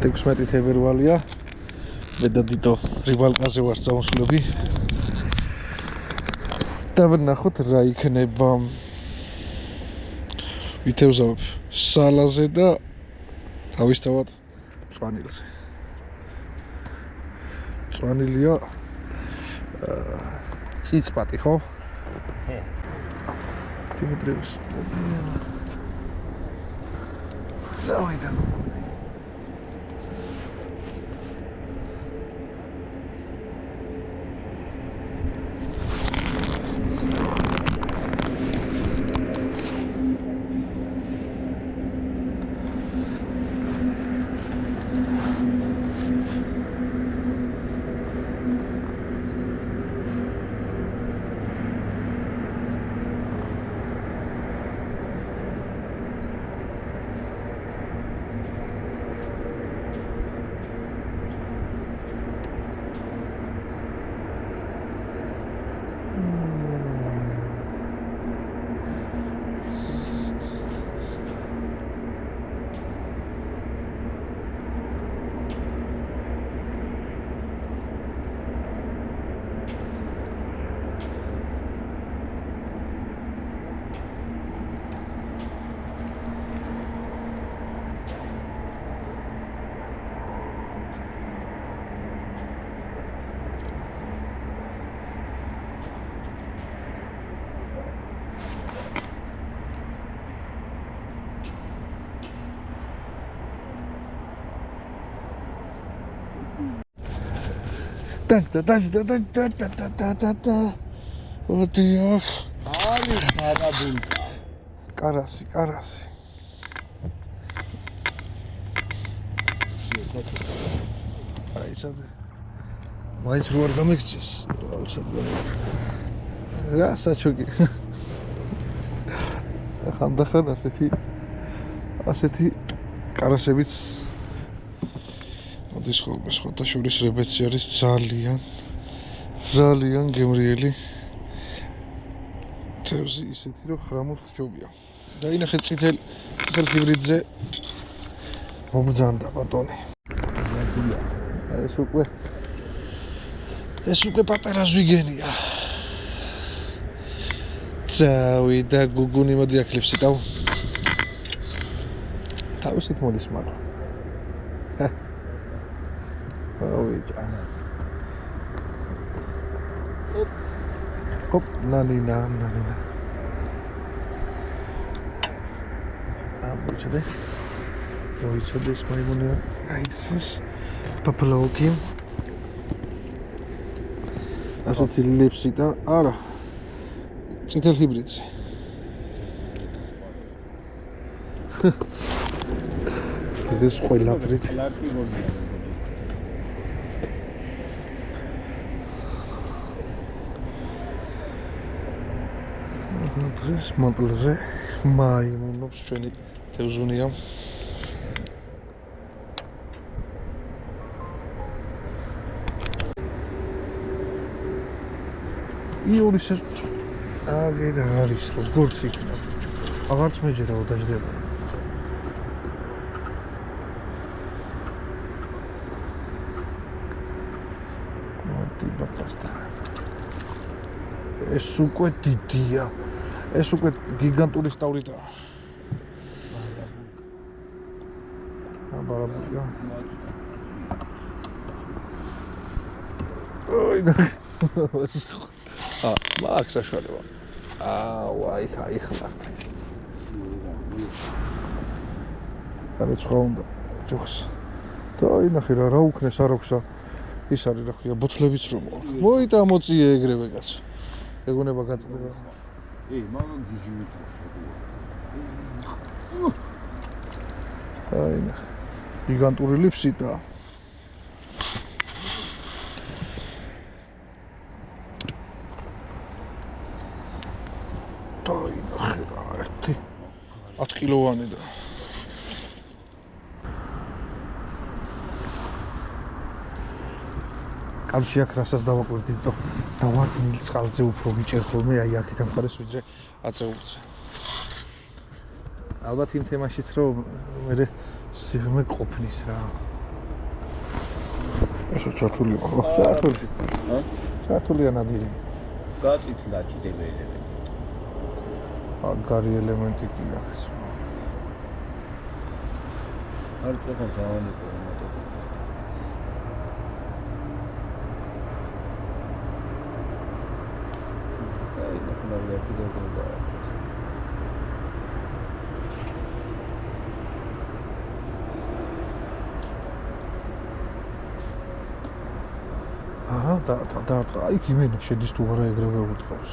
16 თებერვალია. მე და დიტო რიბალკაზე ვართ წამოსვლები. და ვნახოთ რა იქნება. ვითევზავებ სალაზე და თავისთავად მწვანილზე. მწვანილია ციცპატი, ხო? დიმიტრიუს წავიდა. და. ოდიახ. არის გადაბულტა. კარასი. აი სად. მაინც რო არ გამექცეს, აუცილებლად გამექცეს. რა საჩუქი. ხანდახან ასეთი კარასებიც მოდის ხოლმე სხვათა შორის რებეცი არის ძალიან გემრიელი თევზი ისეთი რომ ხრამულს ჯობია. დაინახეთ წითელ ჰიბრიდზე მომბრძანდა ბატონი. ეს უკვე პატარა ზვიგენია. წავიდა გუგუნი მოდი აქ ლიფს იტავ. თავისით მოდის მაგრამ. ავიდა. Hop, nanina. მოიცადე ეს მაიმუნია. აიცეს პაპლოუკი. ასეთი ლიფსი და არა. წითელ ჰიბრიდზე. ეს ყველაფრით. დღეს მოდელზე მაიმუნობს ჩვენი თევზუნია. იონის ეს აგერ არის როგორც იქნება. აღარც მეჯერაო დაждდება. მოდი ბაპასტა. ეს უკვე დიდია. ეს უკვე გიგანტური სტავრიტაა. ბარაბულკა. ოი და. მაგ საშუალება. ვაი, ხართ ეს. განეცხა უნდა ჯოხს. და ინახე რა უკნეს არ აქვს ის არის რა ქვია ბოთლებიც რომ აქვს. მოიტა მოწიე ეგრევე კაც. ეგონება გაწდება. მაგან გიჟი მითავს. აი ნახე. გიგანტური ლიფსიტა. დაი ნახე რა ერთი 10 კილოვანი და კამში აქ რასაც დავაკვირდით და დავარდნილ წყალზე უფრო ვიჭერ ხოლმე აი აქეთან მხარეს ვიდრე აწეულზე. ალბათ იმ თემაშიც რომ მე სიღრმე ყოფნის რა. ესო ჩართული ხო? ჩართული. ა? ჩართულია ნადირი. გაწით დაჭიდები ელემენტი. აგარი ელემენტი კი აქვს. არ წოხან ზავანიკო მოტოქროსი. აი, ნახე კიდევ დააქვს. აჰა, და აი გიმენა შედის თუ არა ეგრევე უტყავს.